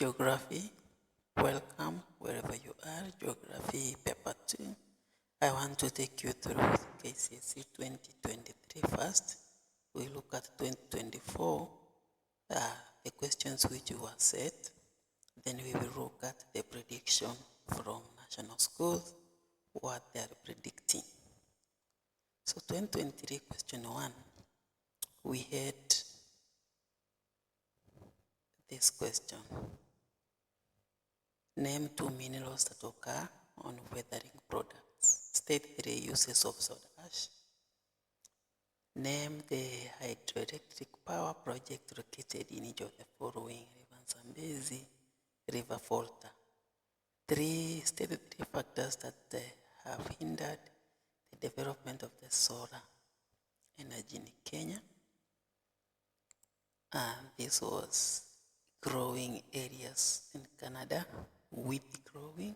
Geography, welcome wherever you are. Geography paper 2. I want to take you through KCSE 2023 first. We look at 2024, the questions which were set. Then we will look at the prediction from national schools, what they are predicting. So 2023 question 1, we had this question. Name 2 minerals that occur on weathering products. State 3 uses of soda ash. Name the hydroelectric power project located in each of the following: River Zambezi, River Volta. State the 3 factors that have hindered the development of the solar energy in Kenya. And this was growing areas in Canada, wheat growing.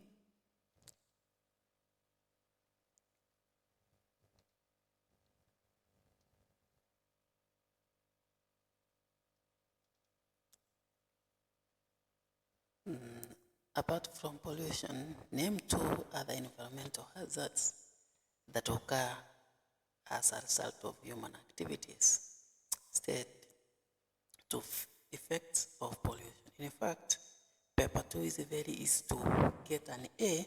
Apart from pollution, name 2 other environmental hazards that occur as a result of human activities. State 2 effects of pollution. In fact, paper 2 is very easy to get an A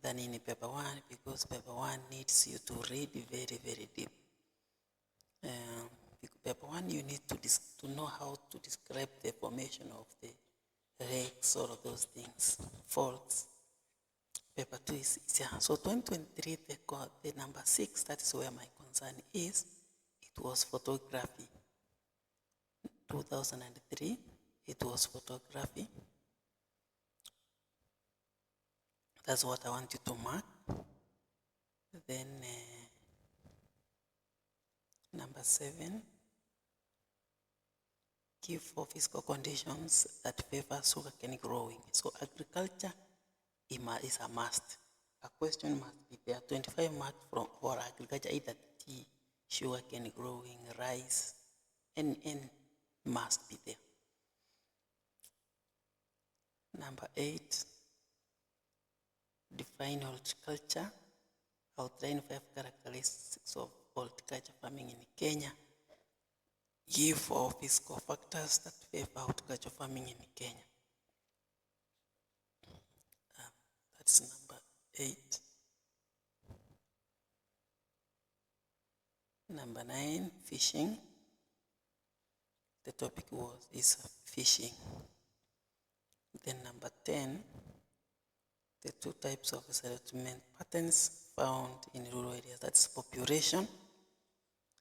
than in paper 1, because paper 1 needs you to read very, very deep. Paper 1, you need to know how to describe the formation of the lakes, all of those things, faults. Paper 2 is easier. So 2023, the number 6, that is where my concern is. It was photography. 2003, it was photography. That's what I want you to mark. Then number 7, give 4 physical conditions that favor sugarcane growing. So agriculture is a must. A question must be there. 25 marks for agriculture, either tea, sugarcane growing, rice, and must be there. Number 8, define horticulture. Outline 5 characteristics of horticulture farming in Kenya. Give 4 physical factors that favor horticulture farming in Kenya. That's number 8. Number 9, fishing. The topic is fishing. Then number 10, the 2 types of settlement patterns found in rural areas. That's population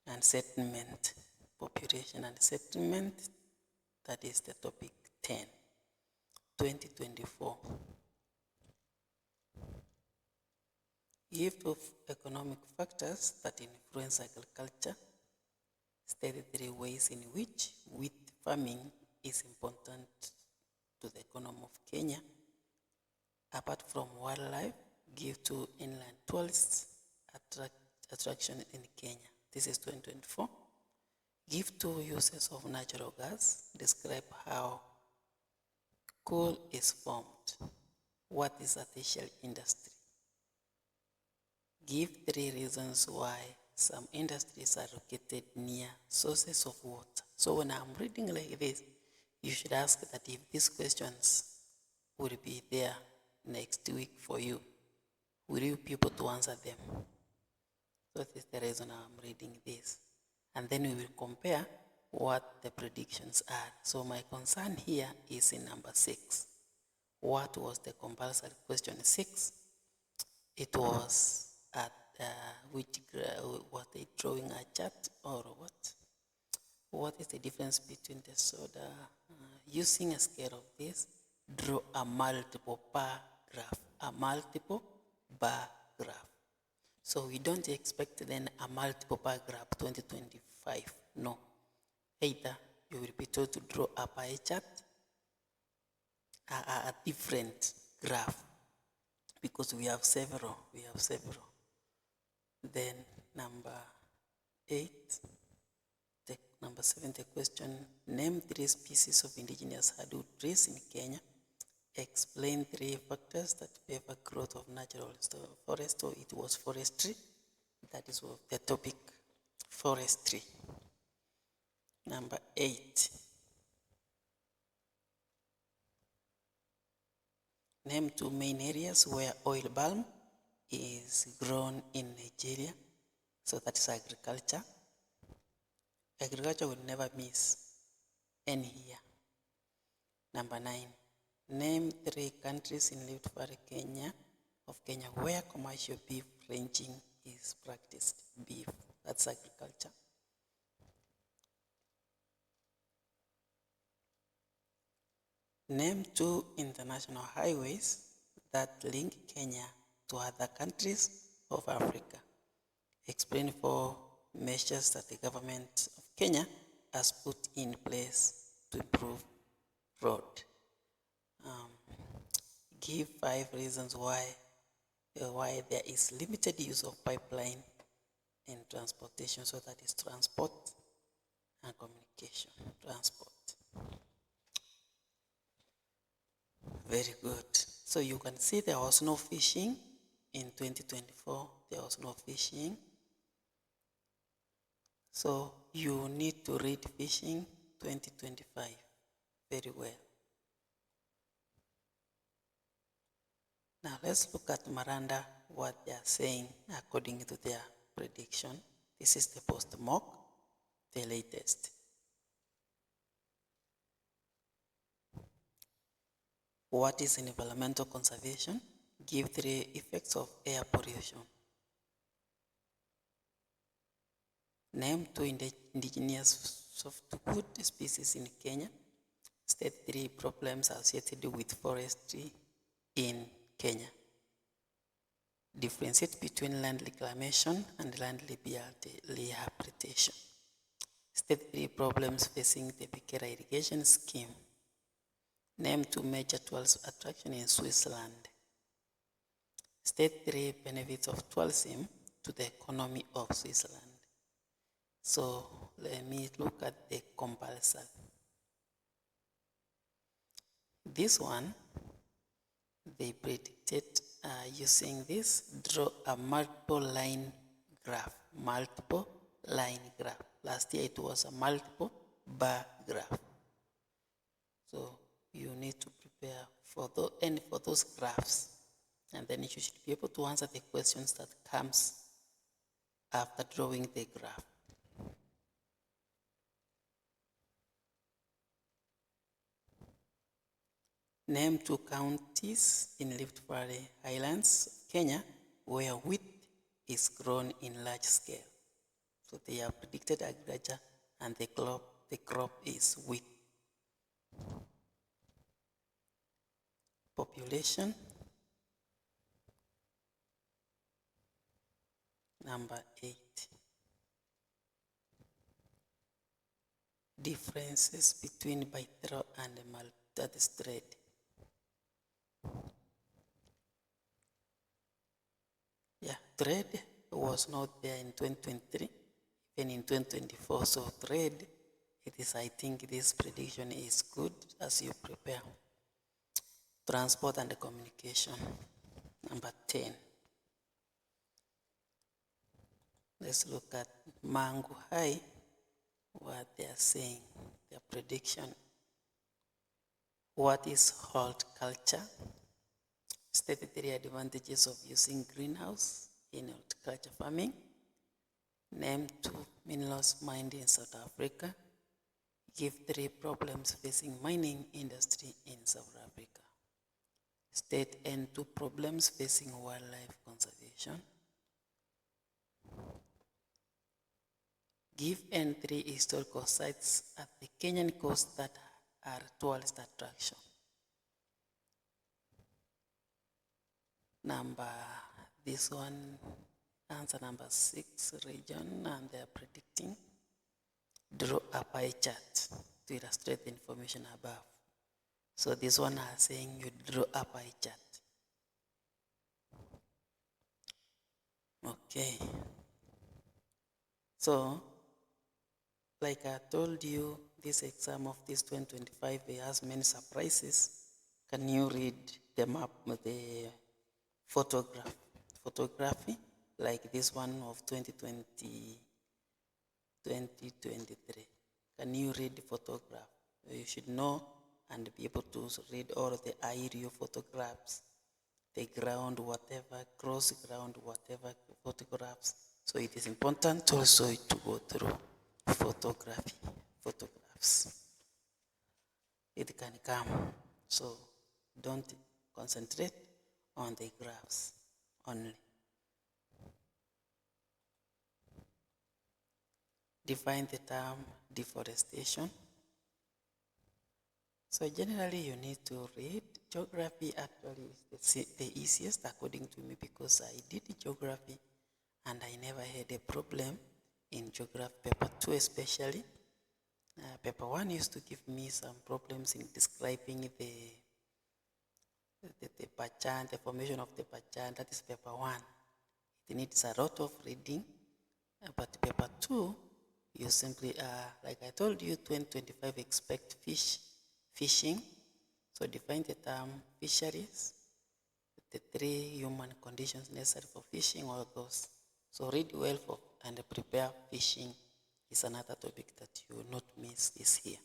and settlement. Population and settlement, that is the topic 10. 2024. Give of economic factors that influence agriculture. State the 3 ways in which wheat farming is important to the economy of Kenya. Apart from wildlife, give 2 inland tourists attraction in Kenya. This is 2024. Give 2 uses of natural gas. Describe how coal is formed. What is a tertiary industry? Give 3 reasons why some industries are located near sources of water. So when I'm reading like this, you should ask that if these questions will be there next week for you, will you be able to answer them? So that is the reason I'm reading this. And then we will compare what the predictions are. So my concern here is in number 6. What was the compulsory question 6? It was at was they drawing a chart or what? What is the difference between the soda? Using a scale of this, draw a multiple bar graph. A multiple bar graph. So we don't expect then a multiple bar graph 2025. No. Either you will be told to draw a pie chart, a different graph, because we have several. Then number 8, Number 7, the question, name 3 species of indigenous hardwood trees in Kenya. Explain 3 factors that favor growth of natural forest. So it was forestry. That is the topic, forestry. Number 8, name 2 main areas where oil palm is grown in Nigeria. So that is agriculture. Agriculture will never miss any here. Number 9, name 3 countries in Rift Valley, Kenya where commercial beef ranching is practiced. Beef, that's agriculture. Name 2 international highways that link Kenya to other countries of Africa. Explain 4 measures that the government of Kenya has put in place to improve road. Give 5 reasons why there is limited use of pipeline in transportation. So that is transport and communication. Transport. Very good. So you can see there was no fishing in 2024. There was no fishing. So you need to read fishing 2025 very well. Now let's look at Maranda, what they are saying according to their prediction. This is the post-mock, the latest. What is environmental conservation? Give 3 effects of air pollution. Name 2 indigenous softwood species in Kenya. State 3 problems associated with forestry in Kenya. Differentiate between land reclamation and land rehabilitation. State 3 problems facing the Bikera irrigation scheme. Name 2 major tourist attractions in Switzerland. State 3 benefits of tourism to the economy of Switzerland. So let me look at the comparison. This one, they predicted using this, draw a multiple line graph. Last year it was a multiple bar graph. So you need to prepare for those graphs, and then you should be able to answer the questions that comes after drawing the graph. Name 2 counties in Rift Valley Highlands, Kenya, where wheat is grown in large scale. So they have predicted agriculture, and the crop is wheat. Population. Number 8. Differences between bilateral and multi trade. Yeah, trade was not there in 2023, even in 2024. So trade, I think this prediction is good as you prepare. Transport and communication. Number 10. Let's look at Mangu High, what they are saying, their prediction. What is horticulture? State 3 advantages of using greenhouse in horticulture farming. Name 2 minerals mined in South Africa. Give 3 problems facing mining industry in South Africa. State and 2 problems facing wildlife conservation. Give N3 historical sites at the Kenyan coast that are tourist attraction. This one, answer number 6 region, and they are predicting. Draw a pie chart to illustrate the information above. So this one are saying you draw a pie chart. Okay. So Like I told you, this exam of this 2025 has many surprises. Can you read them up with the photography, like this one of 2023? Can you read the photograph? You should know and be able to read all the aerial photographs, the ground, whatever, cross ground, whatever photographs. So it is important also to go through photographs. It can come. So don't concentrate on the graphs only. Define the term deforestation. So generally you need to read. Geography actually is the easiest according to me, because I did geography and I never had a problem in geography paper 2 especially. Paper 1 used to give me some problems in describing the pachan, the formation of the pachan. That is paper 1. It needs a lot of reading, but paper 2, you simply, like I told you, 2025 expect fishing. So define the term fisheries, the 3 human conditions necessary for fishing, all those. So read well and prepare. Fishing is another topic that you will not miss this here.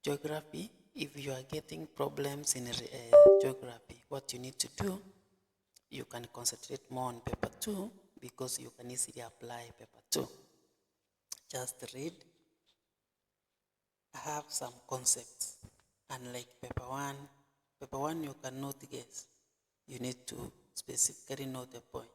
Geography, if you are getting problems in geography, what you need to do, you can concentrate more on paper 2, because you can easily apply paper 2. Just read, have some concepts, unlike paper 1. Paper 1 you cannot guess. You need to specifically know the point.